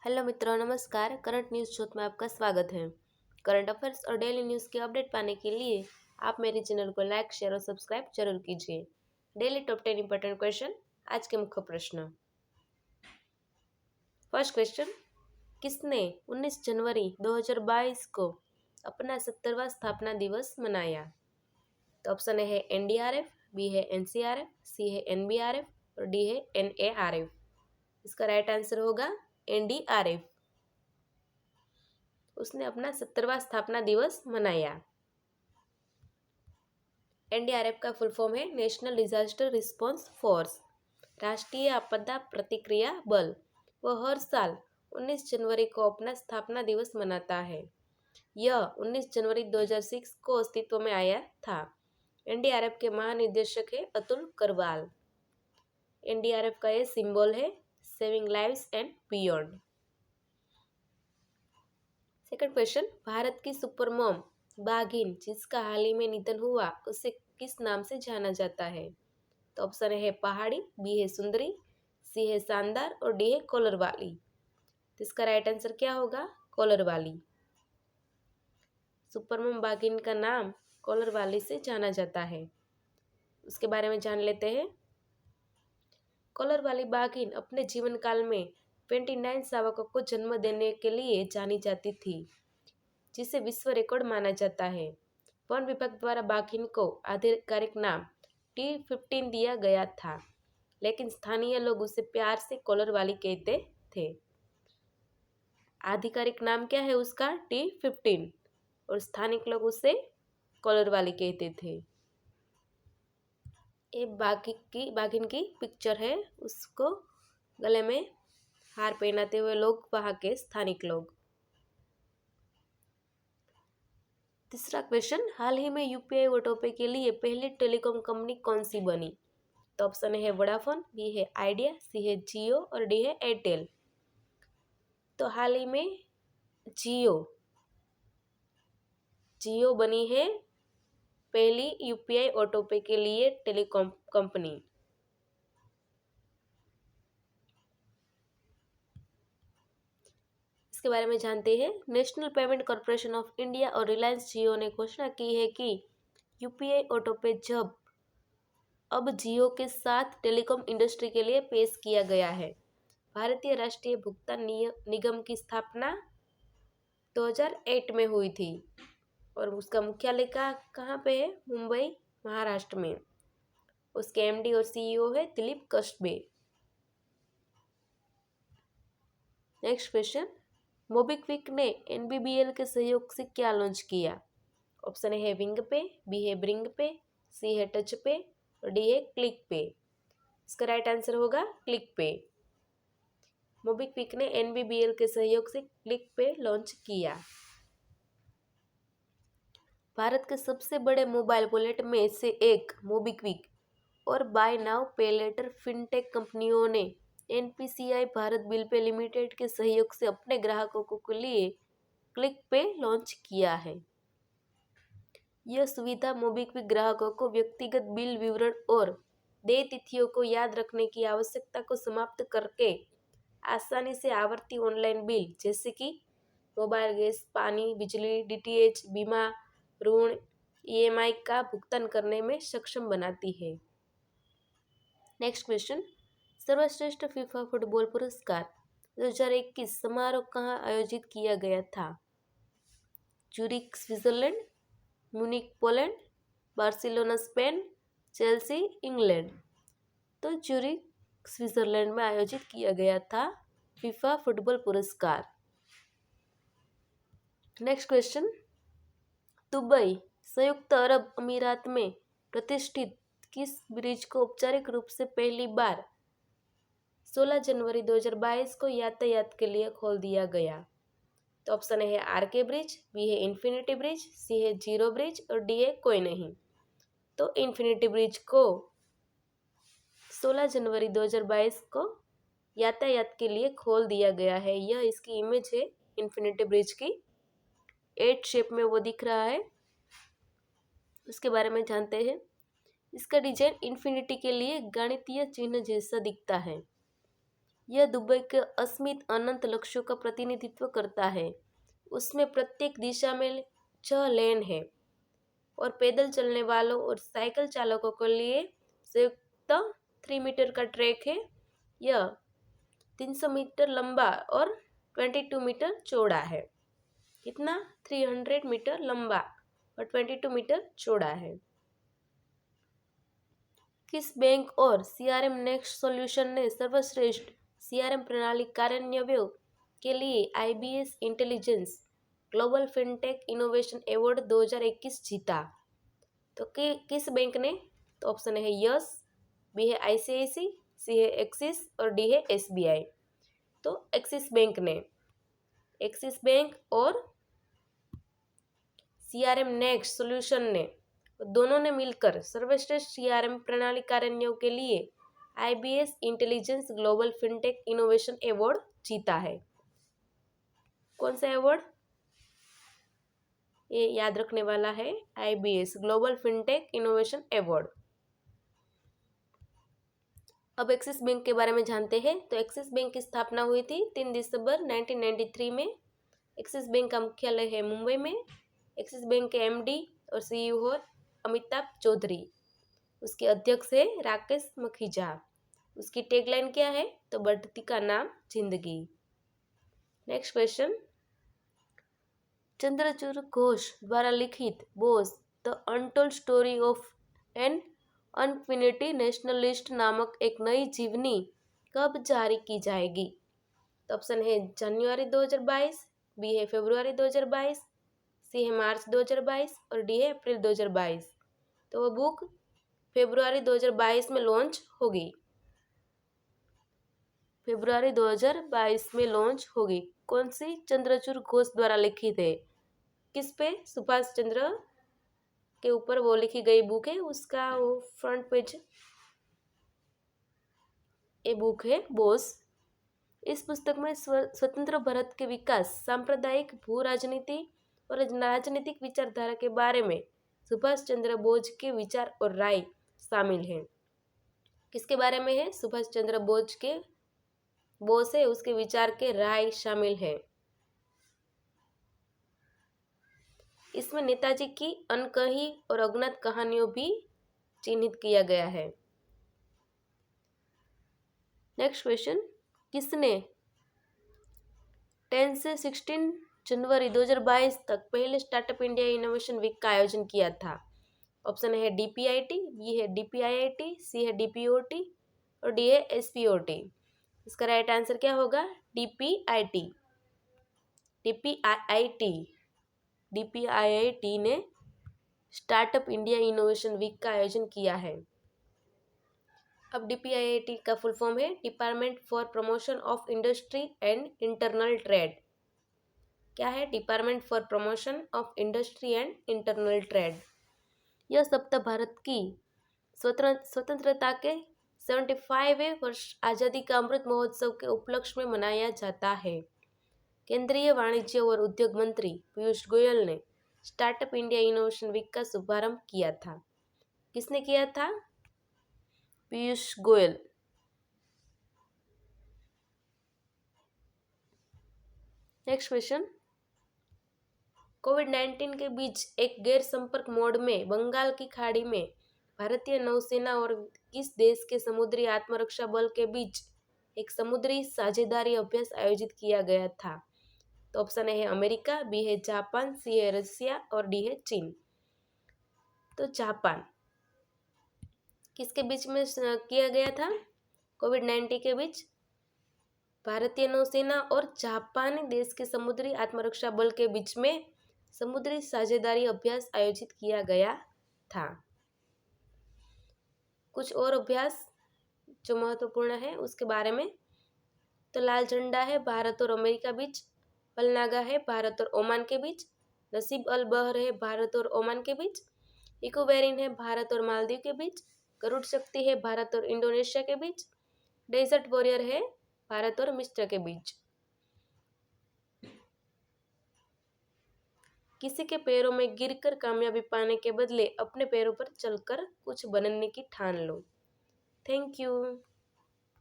Hello मित्रों, नमस्कार। Current news शोध में आपका स्वागत है। करंट अफेयर्स और डेली न्यूज़ की अपडेट पाने के लिए आप मेरे चैनल को लाइक, शेयर और सब्सक्राइब जरूर कीजिए। Daily top 10 important question. आज के मुख्य प्रश्न। फर्स्ट क्वेश्चन, किसने 19 जनवरी 2022 को अपना 70वां स्थापना दिवस मनाया? तो ऑप्शन है एनडीआरएफ, बी है एनसीआरएफ, सी है एनबीआरएफ और डी है एनएआरएफ। इसका राइट आंसर होगा एनडीआरएफ। उसने अपना 70वां स्थापना दिवस मनाया। एनडीआरएफ का फुल फॉर्म है नेशनल डिजास्टर रिस्पांस फोर्स, राष्ट्रीय आपदा प्रतिक्रिया बल। वह हर साल 19 जनवरी को अपना स्थापना दिवस मनाता है। यह 19 जनवरी 2006 को अस्तित्व में आया था। एनडीआरएफ के महानिदेशक है अतुल करवाल। एनडीआरएफ का ये सिंबल है saving lives and beyond. Second question, Bharat की सुपर मॉम बाघिन जिसका हाल ही में निधन हुआ उसे किस नाम से जाना जाता है? तो ऑप्शन है पहाड़ी, बी है सुंदरी, सी है शानदार और डी है कॉलर वाली। तो इसका राइट आंसर क्या होगा? कॉलर वाली। सुपर मॉम बाघिन का नाम कॉलर वाली से जाना जाता है। उसके बारे में जान लेते हैं। कॉलर वाली बाघिन अपने जीवन काल में 29 शावकों को जन्म देने के लिए जानी जाती थी, जिसे विश्व रिकॉर्ड माना जाता है। वन विभाग द्वारा बाघिन को आधिकारिक नाम T15 दिया गया था, लेकिन स्थानीय लोग उसे प्यार से कॉलर वाली कहते थे। आधिकारिक नाम क्या है उसका? T15 और स्थानिक लोग उसे कॉलर वाली कहते थे। ये बाघिन की पिक्चर है, उसको गले में हार पहनाते हुए लोग, वहाँ के स्थानिक लोग। तीसरा क्वेश्चन, हाल ही में यूपीआई ऑटो पे के लिए पहली टेलीकॉम कंपनी कौन सी बनी? तो ऑप्शन है वोडाफोन, बी है आइडिया, सी है जियो और डी है एयरटेल। तो हाल ही में जियो बनी है पहली यूपीआई ऑटो पे के लिए टेलीकॉम कंपनी। इसके बारे में जानते हैं। National payment corporation of India और रिलायंस जियो ने घोषणा की है कि यूपीआई ऑटो पे अब जियो के साथ टेलीकॉम इंडस्ट्री के लिए पेश किया गया है। भारतीय राष्ट्रीय भुगतान निगम की स्थापना 2008 में हुई थी और उसका मुख्यालय कहाँ पे है? मुंबई, महाराष्ट्र में। उसके एमडी और सीईओ है दिलीप कस्बे। नेक्स्ट क्वेश्चन, मोबीक्विक ने एनबीबीएल के सहयोग से क्या लॉन्च किया? ऑप्शन है विंग पे, बी है ब्रिंग पे, सी है टच पे और डी है क्लिक पे। इसका राइट आंसर होगा क्लिक पे। मोबीक्विक ने एनबीबीएल के सहयोग से क्लिक पे लॉन्च किया। भारत के सबसे बड़े मोबाइल वॉलेट में से एक मोबीक्विक और बाय नाउ पे लेटर फिनटेक कंपनियों ने NPCI Bharat bill pay limited के सहयोग से अपने ग्राहकों के लिए क्लिक पे लॉन्च किया है। यह सुविधा मोबीक्विक ग्राहकों को व्यक्तिगत बिल विवरण और देय तिथियों को याद रखने की आवश्यकता को समाप्त करके आसानी से आवर्ती ऑनलाइन बिल जैसे कि मोबाइल, गैस, पानी, बिजली, डीटीएच, बीमा, ऋण, ईएमआई का भुगतान करने में सक्षम बनाती है। नेक्स्ट क्वेश्चन, सर्वश्रेष्ठ फीफा फुटबॉल पुरस्कार 2021 समारोह कहाँ आयोजित किया गया था? Zurich Switzerland, Munich Poland, Barcelona Spain, Chelsea England. तो ज्यूरिख स्विट्जरलैंड में आयोजित किया गया था फीफा फुटबॉल पुरस्कार। नेक्स्ट क्वेश्चन, दुबई संयुक्त अरब अमीरात में प्रतिष्ठित किस ब्रिज को औपचारिक रूप से पहली बार 16 जनवरी 2022 को यातायात के लिए खोल दिया गया? तो ऑप्शन है आरके ब्रिज, बी है इन्फिनिटी ब्रिज, सी है जीरो ब्रिज और डी है कोई नहीं। तो इन्फिनिटी ब्रिज को 16 जनवरी 2022 को यातायात के लिए खोल दिया गया है। यह इसकी इमेज है इन्फिनिटी ब्रिज की, 8 शेप में वो दिख रहा है। उसके बारे में जानते हैं। इसका डिजाइन इन्फिनिटी के लिए गणितीय चिन्ह जैसा दिखता है। यह दुबई के असीमित अनंत लक्ष्यों का प्रतिनिधित्व करता है। उसमें प्रत्येक दिशा में 6 लेन है और पैदल चलने वालों और साइकिल चालकों के लिए संयुक्त 3 मीटर का ट्रैक है। यह 300 मीटर लंबा और 22 मीटर चौड़ा है। कितना? 300 मीटर लंबा और 22 मीटर चौड़ा है। किस बैंक और सीआरएम नेक्स्ट सॉल्यूशन ने सर्वश्रेष्ठ सीआरएम प्रणाली कार्यान्वयन के लिए IBS intelligence global fintech innovation award 2021 जीता? तो किस बैंक ने? तो ऑप्शन है यस, बी है आईसीआईसी, सी है एक्सिस और डी है एसबीआई। तो एक्सिस बैंक ने, एक्सिस बैंक और सीआरएम नेक्स्ट सॉल्यूशन ने, दोनों ने मिलकर सर्वश्रेष्ठ सीआरएम प्रणाली कार्यान्वयन के लिए IBS intelligence global fintech innovation award जीता है। कौन सा अवार्ड? ये याद रखने वाला है, IBS global fintech innovation award. अब एक्सिस बैंक के बारे में जानते हैं। तो एक्सिस बैंक की स्थापना हुई थी 3 दिसंबर 1993 में। एक्सिस बैंक का मुख्यालय है मुंबई में। एक्सिस बैंक के एमडी और सीईओ है अमिताभ चौधरी। उसके अध्यक्ष है राकेश मखीजा। उसकी टैगलाइन क्या है? तो बढ़ती का नाम जिंदगी। नेक्स्ट क्वेश्चन, चंद्रचूड़ घोष द्वारा लिखित Bose the untold story of an infinity nationalist नामक एक नई जीवनी कब जारी की जाएगी? तो ऑप्शन है जनवरी 2022, बी है फरवरी 2022, सी है मार्च 2022 और डी है अप्रैल 2022। तो वो बुक फरवरी 2022 में लॉन्च होगी। फरवरी 2022 में लॉन्च होगी। कौन सी? चंद्रचूड़ घोष द्वारा लिखित है। किस पे? सुभाष चंद्र के ऊपर वो लिखी गई बुक है। उसका वो फ्रंट पेज ये बुक है बोस। इस पुस्तक में स्वतंत्र भारत के विकास, सांप्रदायिक भू राजनीति और राजनीतिक विचारधारा के बारे में सुभाष चंद्र बोस के विचार और राय शामिल हैं। किसके बारे में है? सुभाष चंद्र बोस के बोस है, उसके विचार के राय शामिल है। इसमें नेताजी की अनकही और अज्ञात कहानियों भी चिन्हित किया गया है। नेक्स्ट क्वेश्चन, किसने 10 से 16 जनवरी 2022 तक पहले स्टार्टअप इंडिया इनोवेशन वीक का आयोजन किया था? ऑप्शन है डीपीआईटी, बी है डीपीआईआईटी, सी है डीपीओटी और डी है एसपीओटी। इसका राइट आंसर क्या होगा? डीपीआईटी। डीपीआईआईटी डीपीआईआईटी ने स्टार्टअप इंडिया इनोवेशन वीक का आयोजन किया है। अब डीपीआईआईटी का फुल फॉर्म है department for promotion of industry and internal trade. क्या है? Department for promotion of industry and internal trade. यह सप्ताह भारत की स्वतंत्रता के 75वें वर्ष आज़ादी का अमृत महोत्सव के उपलक्ष्य में मनाया जाता है। केंद्रीय वाणिज्य और उद्योग मंत्री पीयूष गोयल ने स्टार्टअप इंडिया इनोवेशन वीक का शुभारंभ किया था। किसने किया था? पीयूष गोयल। नेक्स्ट क्वेश्चन, कोविड-19 के बीच एक गैर संपर्क मोड में बंगाल की खाड़ी में भारतीय नौसेना और किस देश के समुद्री आत्मरक्षा बल के बीच एक समुद्री साझेदारी अभ्यास आयोजित किया गया था? तो ऑप्शन है अमेरिका, बी है जापान, सी है रशिया और डी है चीन। तो जापान। किसके बीच में किया गया था? कोविड-19 के बीच भारतीय नौसेना और जापानी देश के समुद्री आत्मरक्षा बल के बीच में समुद्री साझेदारी अभ्यास आयोजित किया गया था। कुछ और अभ्यास जो महत्वपूर्ण है उसके बारे में, तो लाल झंडा है भारत और अमेरिका बीच, पलनागा है भारत और ओमान के बीच, नसीब अल बहर है भारत और ओमान के बीच, इकोवेरिन है भारत और मालदीव के बीच, गरुड़ शक्ति है भारत और इंडोनेशिया के बीच, डेजर्ट वॉरियर है भारत और मिस्र के बीच। किसी के पैरों में गिरकर कामयाबी पाने के बदले अपने पैरों पर चलकर कुछ बनने की ठान लो। Thank you.